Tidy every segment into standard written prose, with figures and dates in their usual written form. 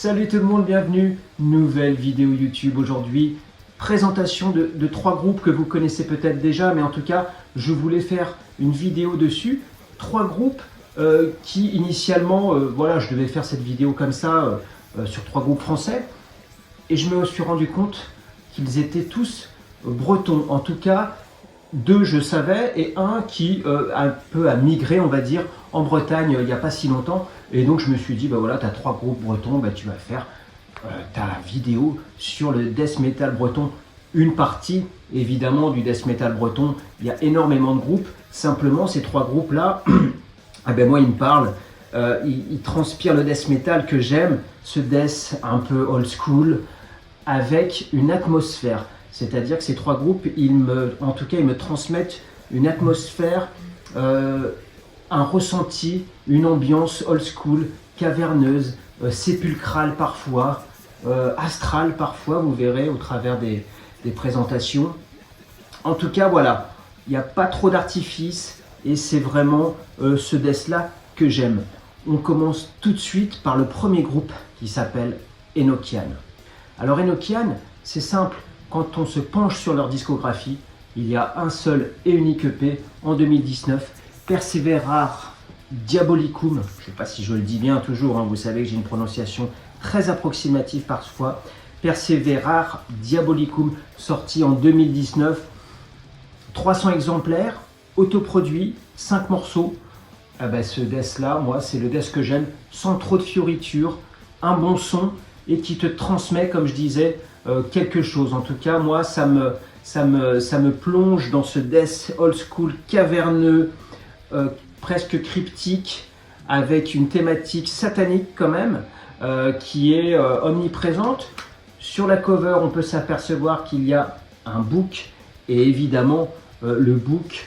Salut tout le monde, bienvenue, nouvelle vidéo YouTube aujourd'hui. Présentation de trois groupes que vous connaissez peut-être déjà, mais en tout cas, je voulais faire une vidéo dessus. Trois groupes qui initialement, voilà, je devais faire cette vidéo comme ça sur trois groupes français. Et je me suis rendu compte qu'ils étaient tous bretons. En tout cas, deux je savais et un qui un peu a migré, on va dire, en Bretagne il n'y a pas si longtemps. Et donc je me suis dit, bah voilà, tu as trois groupes bretons, bah, tu vas faire ta vidéo sur le death metal breton. Une partie évidemment du death metal breton, il y a énormément de groupes. Simplement ces trois groupes là, ah ben moi ils me parlent, ils transpirent le death metal que j'aime, ce death un peu old school avec une atmosphère. C'est-à-dire que ces trois groupes, en tout cas, ils me transmettent une atmosphère, un ressenti, une ambiance old school, caverneuse, sépulcrale parfois, astrale parfois, vous verrez au travers des présentations. En tout cas, voilà, il n'y a pas trop d'artifice et c'est vraiment ce death-là que j'aime. On commence tout de suite par le premier groupe qui s'appelle Enochian. Alors Enochian, c'est simple. Quand on se penche sur leur discographie, il y a un seul et unique EP en 2019, Perseverar Diabolicum. Je ne sais pas si je le dis bien toujours, hein, vous savez que j'ai une prononciation très approximative parfois. Perseverar Diabolicum, sorti en 2019, 300 exemplaires, autoproduit, 5 morceaux. Ah ben, ce death-là, moi, c'est le death que j'aime, sans trop de fioritures, un bon son et qui te transmet, comme je disais, quelque chose. En tout cas, moi, ça me plonge dans ce death old school caverneux, presque cryptique, avec une thématique satanique quand même, qui est omniprésente. Sur la cover, on peut s'apercevoir qu'il y a un bouc, et évidemment, le bouc,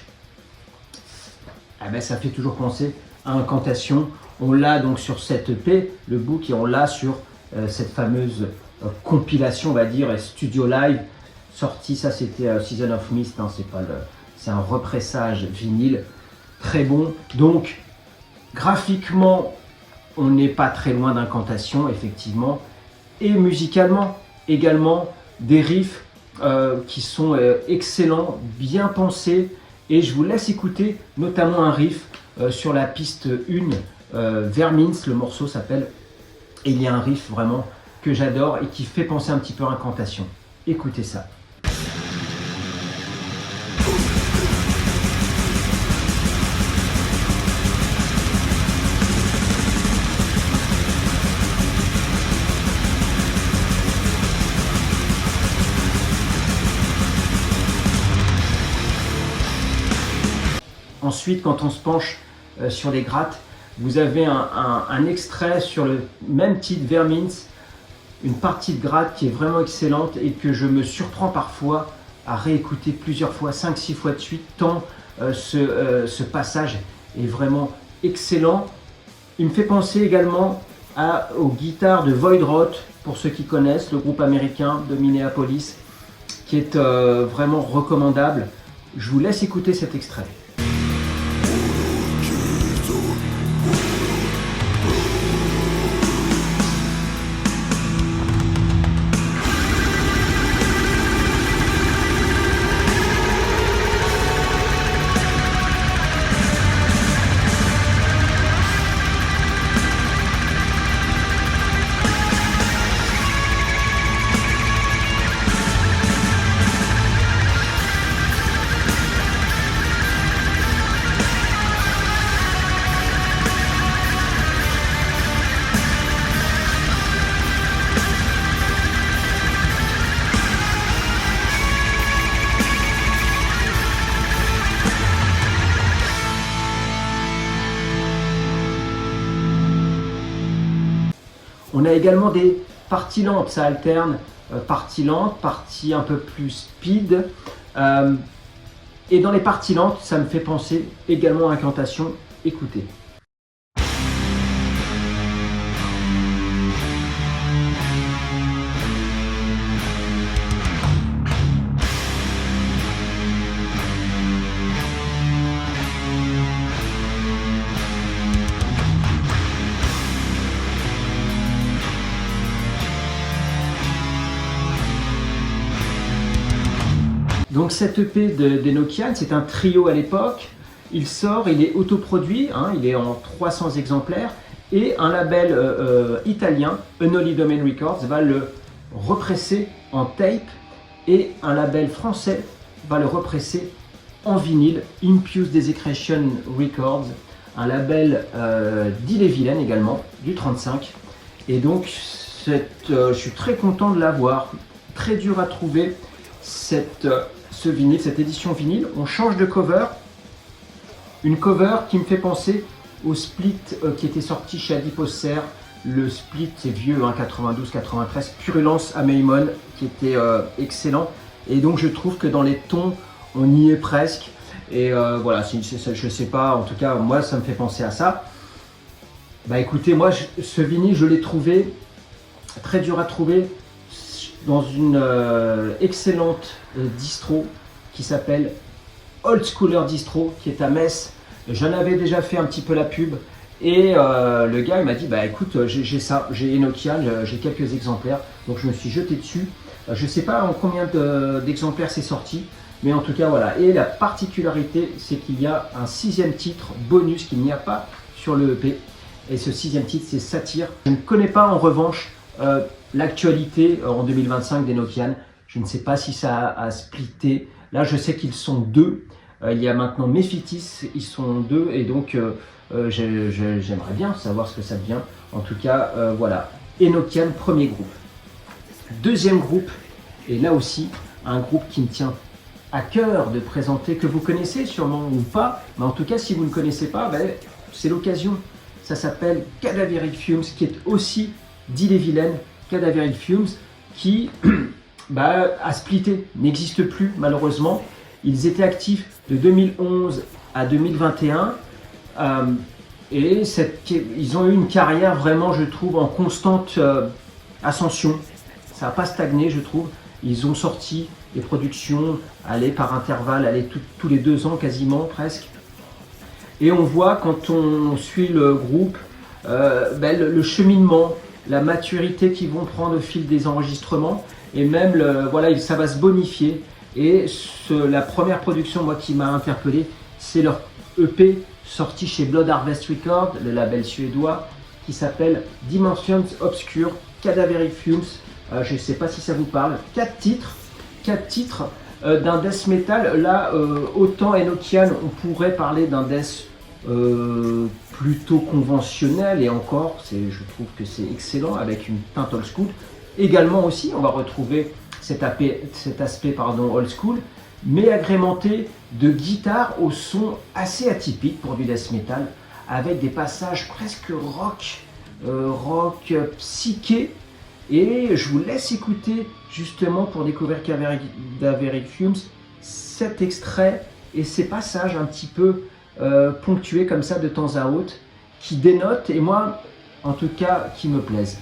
eh ben, ça fait toujours penser à incantation. On l'a donc sur cette EP, le bouc, et on l'a sur cette fameuse compilation, on va dire, studio live sorti, ça c'était Season of Mist, hein, c'est un repressage vinyle très bon. Donc graphiquement on n'est pas très loin d'incantation effectivement, et musicalement également des riffs qui sont excellents, bien pensés, et je vous laisse écouter notamment un riff sur la piste 1, Vermins, le morceau s'appelle, et il y a un riff vraiment que j'adore et qui fait penser un petit peu à incantation. Écoutez ça. Ensuite, quand on se penche sur les grattes, vous avez un extrait sur le même titre, Vermins, une partie de gratte qui est vraiment excellente et que je me surprends parfois à réécouter plusieurs fois, 5-6 fois de suite, tant ce passage est vraiment excellent. Il me fait penser également aux guitares de Voidrot, pour ceux qui connaissent, le groupe américain de Minneapolis, qui est vraiment recommandable. Je vous laisse écouter cet extrait. On a également des parties lentes, ça alterne, parties lentes, parties un peu plus speed. Et dans les parties lentes, ça me fait penser également à incantation. Écoutez. Donc cet EP d'Enochian, c'est un trio à l'époque. Il sort, il est autoproduit, hein, il est en 300 exemplaires. Et un label italien, Unholy Domain Records, va le represser en tape. Et un label français va le represser en vinyle, Impious Desecration Records, un label d'Ille-et-Vilaine également, du 35. Et donc, je suis très content de l'avoir. Très dur à trouver ce vinyle, cette édition vinyle. On change de cover. Une cover qui me fait penser au split qui était sorti chez Adiposer. Le split, c'est vieux, hein, 92-93, Purulence Ameimon, qui était excellent. Et donc, je trouve que dans les tons, on y est presque. Et voilà, je sais pas, en tout cas, moi, ça me fait penser à ça. Bah écoutez, moi, ce vinyle, je l'ai trouvé très dur à trouver dans une excellente distro qui s'appelle Old Schooler Distro, qui est à Metz. J'en avais déjà fait un petit peu la pub. Et le gars, il m'a dit, bah écoute, j'ai ça, j'ai Enochian, j'ai quelques exemplaires. Donc je me suis jeté dessus. Je sais pas en combien d'exemplaires c'est sorti. Mais en tout cas, voilà. Et la particularité, c'est qu'il y a un 6e titre bonus qu'il n'y a pas sur le EP. Et ce 6e titre, c'est Satyr. Je ne connais pas en revanche l'actualité en 2025 d'Enochian. Je ne sais pas si ça a splitté. Là, je sais qu'ils sont 2. Il y a maintenant Mephitis, ils sont 2. Et donc, j'aimerais bien savoir ce que ça devient. En tout cas, voilà. Enochian, premier groupe. Deuxième groupe, et là aussi, un groupe qui me tient à cœur de présenter, que vous connaissez sûrement ou pas, mais en tout cas si vous ne connaissez pas, ben, c'est l'occasion. Ça s'appelle Cadaveric Fumes, qui est aussi d'Ille-et-Vilaine. Cadaveric Fumes qui a splitté, n'existe plus malheureusement. Ils étaient actifs de 2011 à 2021 et ils ont eu une carrière vraiment, je trouve, en constante ascension. Ça n'a pas stagné, je trouve. Ils ont sorti des productions, par intervalle, tous les 2 ans quasiment, presque. Et on voit, quand on suit le groupe, le cheminement, la maturité qu'ils vont prendre au fil des enregistrements. Et même, ça va se bonifier. Et la première production, moi, qui m'a interpellé, c'est leur EP sorti chez Blood Harvest Records, le label suédois, qui s'appelle Dimensions Obscure, Cadaveric Fumes. Je ne sais pas si ça vous parle. 4 titres d'un death metal. Là, autant Enochian, on pourrait parler d'un death plutôt conventionnel, et encore, je trouve que c'est excellent avec une teinte old school. Également aussi, on va retrouver cet aspect old school, mais agrémenté de guitares au son assez atypique pour du death metal, avec des passages presque rock psyché. Et je vous laisse écouter justement pour découvrir Cadaveric Fumes cet extrait et ces passages un petit peu ponctués comme ça de temps à autre qui dénotent, et moi en tout cas qui me plaisent.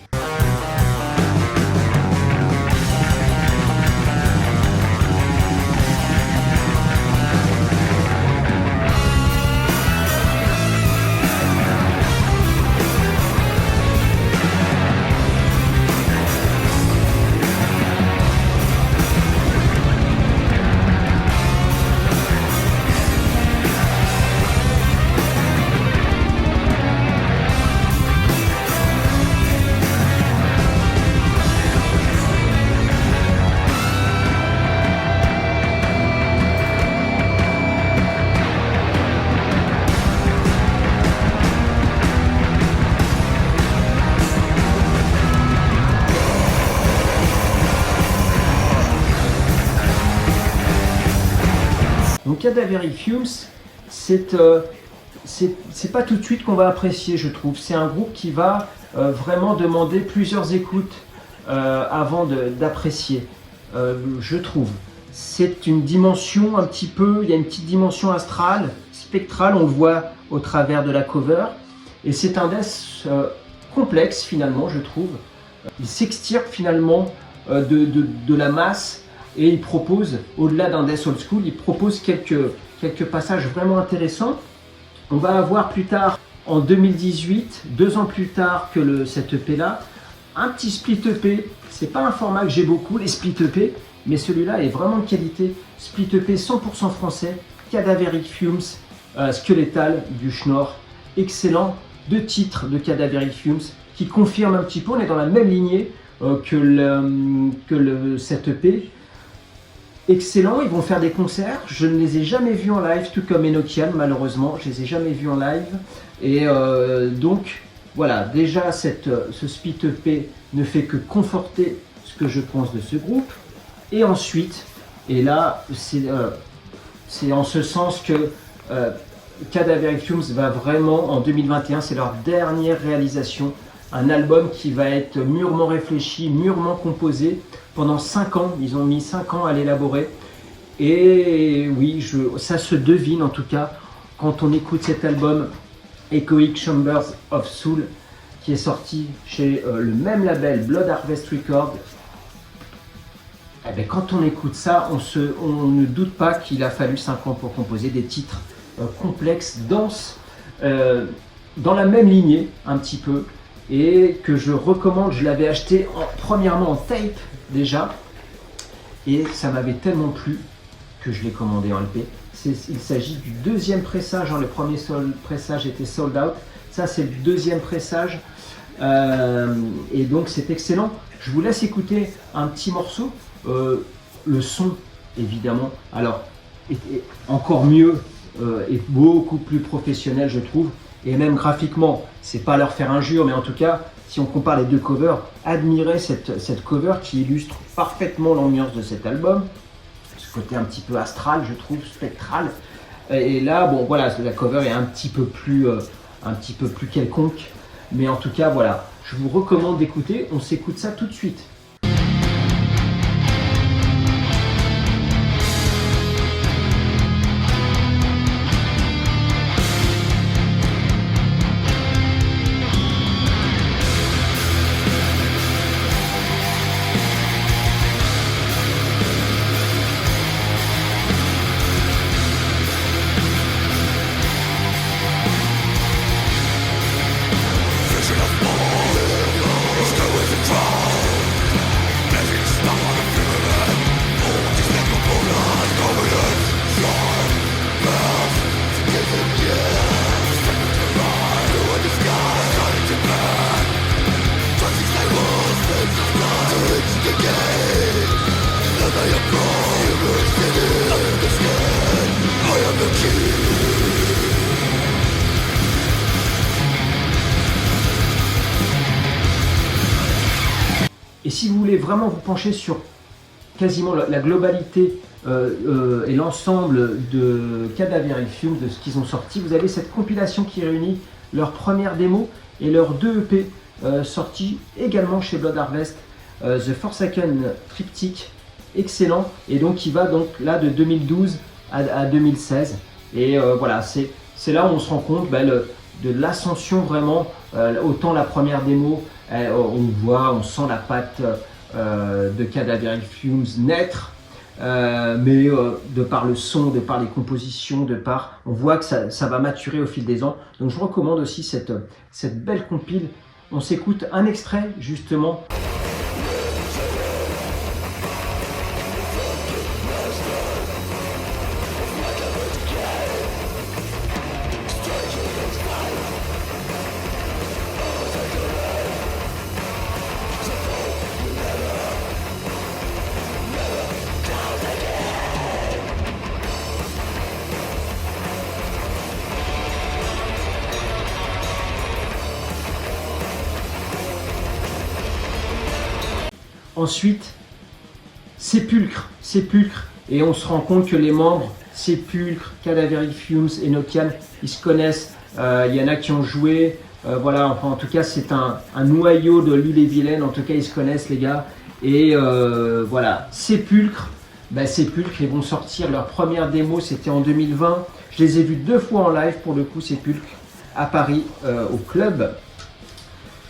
Donc Cadaveric Fumes, c'est pas tout de suite qu'on va apprécier, je trouve. C'est un groupe qui va vraiment demander plusieurs écoutes avant d'apprécier, je trouve. C'est une dimension un petit peu, il y a une petite dimension astrale, spectrale, on le voit au travers de la cover. Et c'est un death complexe finalement, je trouve. Il s'extirpe finalement de la masse. Et il propose, au-delà d'un death old school, il propose quelques passages vraiment intéressants. On va avoir plus tard, en 2018, 2 ans plus tard que cet EP là, un petit split EP. C'est pas un format que j'ai beaucoup, les split EP, mais celui-là est vraiment de qualité. Split EP 100% français, Cadaveric Fumes, Skeletal du Schnorr, excellent. 2 titres de Cadaveric Fumes qui confirment un petit peu, on est dans la même lignée cette EP. Excellent, ils vont faire des concerts, je ne les ai jamais vus en live, tout comme Enochian malheureusement, je les ai jamais vus en live. Et donc voilà, déjà ce split EP ne fait que conforter ce que je pense de ce groupe. Et ensuite, et là c'est en ce sens que Cadaveric Fumes va vraiment, en 2021, c'est leur dernière réalisation, un album qui va être mûrement réfléchi, mûrement composé. Pendant 5 ans, ils ont mis 5 ans à l'élaborer. Et oui, ça se devine en tout cas quand on écoute cet album Echoic Chambers of Soul, qui est sorti chez le même label Blood Harvest Records. Eh bien, quand on écoute ça, on ne doute pas qu'il a fallu 5 ans pour composer des titres complexes, denses, dans la même lignée un petit peu, et que je recommande. Je l'avais acheté premièrement en tape déjà, et ça m'avait tellement plu que je l'ai commandé en LP. Il s'agit du 2e pressage, le premier pressage était sold out, ça c'est le 2e pressage, et donc c'est excellent. Je vous laisse écouter un petit morceau. Le son évidemment alors est encore mieux, et beaucoup plus professionnel je trouve, et même graphiquement, c'est pas leur faire injure, mais en tout cas si on compare les 2 covers, admirez cette cover qui illustre parfaitement l'ambiance de cet album, ce côté un petit peu astral je trouve, spectral, et là bon voilà, la cover est un petit peu plus quelconque, mais en tout cas voilà, je vous recommande d'écouter. On s'écoute ça tout de suite. Et si vous voulez vraiment vous pencher sur quasiment la globalité et l'ensemble de Cadaveric Fumes, de ce qu'ils ont sorti, vous avez cette compilation qui réunit leur première démo et leurs 2 EP sortis également chez Blood Harvest, The Forsaken Triptych, excellent, et donc qui va donc là de 2012 à 2016. Et voilà, c'est là où on se rend compte de l'ascension vraiment. Autant la première démo, on sent la patte de Cadaveric Fumes naître, mais de par le son, de par les compositions, on voit que ça va maturer au fil des ans. Donc je recommande aussi cette belle compile. On s'écoute un extrait justement. Ensuite, Sépulcre, et on se rend compte que les membres Sépulcre, Cadaveric Fumes, Enochian, ils se connaissent, il y en a qui ont joué, voilà, enfin, en tout cas c'est un noyau de l'île-et-Vilaine, en tout cas ils se connaissent les gars, et voilà, Sépulcre, ils vont sortir leur première démo, c'était en 2020, je les ai vus 2 fois en live pour le coup, Sépulcre, à Paris, au club,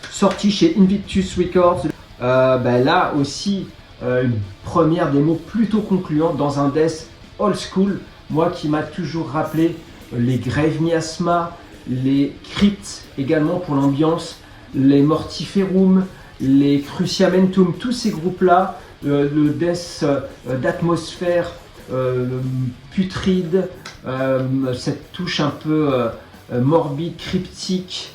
sorti chez Invictus Records. Là aussi une première démo plutôt concluante dans un death old school, moi qui m'a toujours rappelé les Grave Miasma, les Crypt également pour l'ambiance, les Mortiferum, les Cruciamentum, tous ces groupes-là, le death d'atmosphère putride, cette touche un peu morbide, cryptique,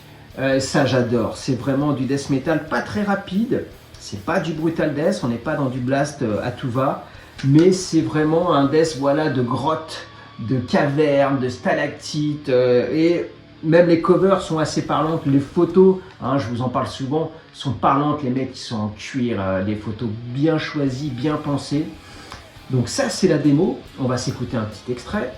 ça j'adore. C'est vraiment du death metal pas très rapide, c'est pas du brutal death, on n'est pas dans du blast à tout va, mais c'est vraiment un death, voilà, de grotte, de caverne, de stalactites, et même les covers sont assez parlantes, les photos, hein, je vous en parle souvent, sont parlantes, les mecs qui sont en cuir, des photos bien choisies, bien pensées. Donc ça c'est la démo, on va s'écouter un petit extrait.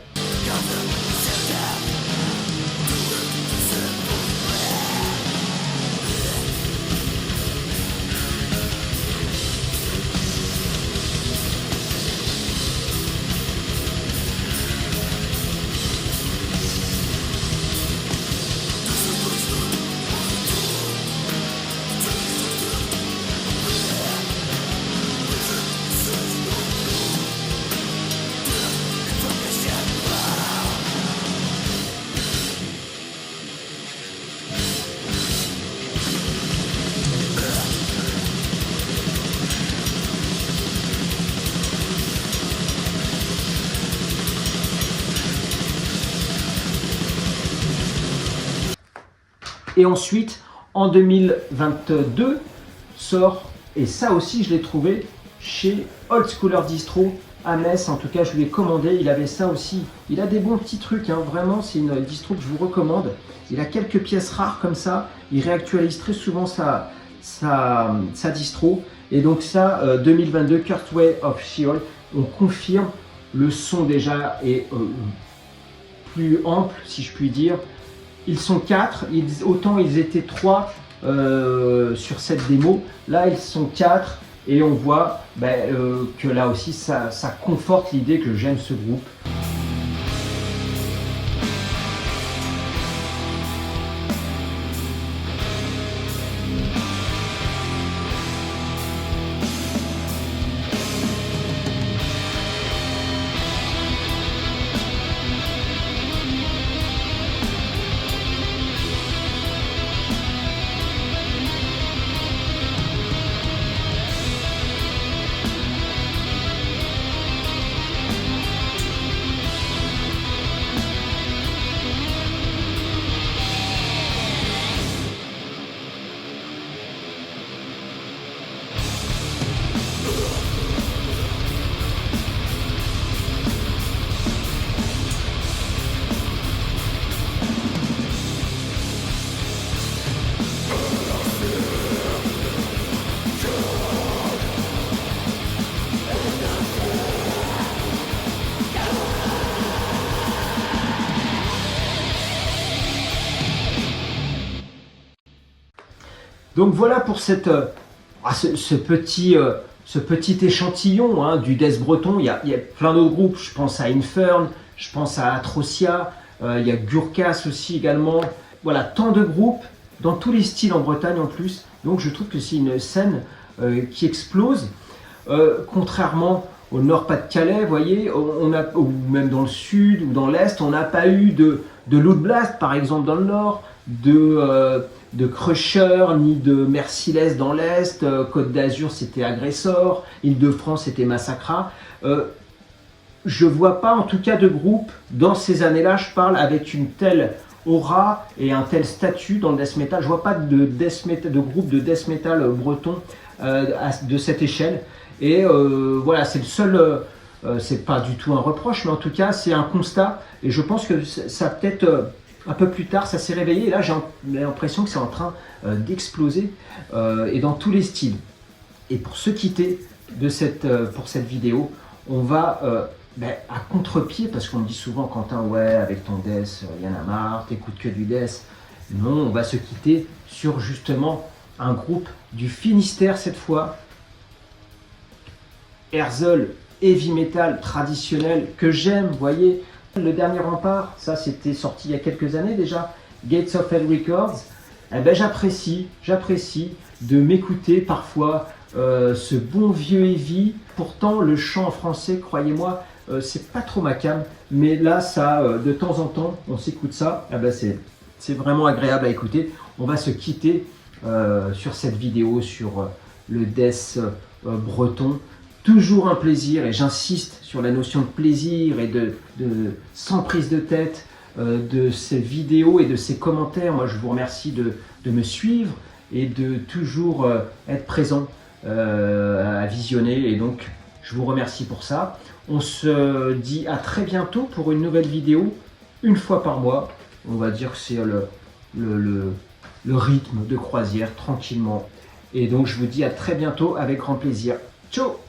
Et ensuite, en 2022, sort, et ça aussi je l'ai trouvé chez Old Schooler Distro à Metz, en tout cas je lui ai commandé, il avait ça aussi. Il a des bons petits trucs, hein. Vraiment c'est une distro que je vous recommande. Il a quelques pièces rares comme ça, il réactualise très souvent sa distro. Et donc ça, 2022, Kurtway Official, on confirme, le son déjà est plus ample si je puis dire. Ils sont 4, autant ils étaient 3 sur cette démo, là ils sont 4 et on voit que là aussi ça conforte l'idée que j'aime ce groupe. Donc voilà pour ce petit échantillon, hein, du death breton. Il y a plein d'autres groupes, je pense à Infern, je pense à Atrocia, il y a Gurkas aussi également. Voilà, tant de groupes dans tous les styles en Bretagne en plus. Donc je trouve que c'est une scène qui explose. Contrairement au Nord-Pas-de-Calais, vous voyez, ou même dans le sud ou dans l'est, on n'a pas eu de Loot Blast par exemple dans le nord, de Crusher, ni de Merciless dans l'Est, Côte d'Azur c'était Agressor, Île-de-France c'était Massacra. Je vois pas en tout cas de groupe dans ces années-là, je parle, avec une telle aura et un tel statut dans le death metal. Je vois pas de groupe de death metal breton de cette échelle. Et voilà, c'est le seul, c'est pas du tout un reproche, mais en tout cas c'est un constat. Et je pense que ça peut-être un peu plus tard, ça s'est réveillé. Et là, j'ai l'impression que c'est en train d'exploser et dans tous les styles. Et pour se quitter pour cette vidéo, on va à contre-pied, parce qu'on me dit souvent, Quentin, ouais, avec ton death, il y en a marre, t'écoutes que du death. Non, on va se quitter sur justement un groupe du Finistère cette fois. Herzl, heavy metal traditionnel que j'aime, vous voyez. Le Dernier Rempart, ça c'était sorti il y a quelques années déjà, Gates of Hell Records. Eh ben, j'apprécie de m'écouter parfois ce bon vieux heavy. Pourtant le chant en français, croyez-moi, c'est pas trop ma came, mais là ça, de temps en temps, on s'écoute ça. Eh ben, c'est vraiment agréable à écouter. On va se quitter sur cette vidéo sur le death breton. Toujours un plaisir, et j'insiste sur la notion de plaisir et sans prise de tête de ces vidéos et de ces commentaires. Moi, je vous remercie de me suivre et de toujours être présent à visionner, et donc je vous remercie pour ça. On se dit à très bientôt pour une nouvelle vidéo, une fois par mois. On va dire que c'est le rythme de croisière, tranquillement. Et donc je vous dis à très bientôt avec grand plaisir. Ciao!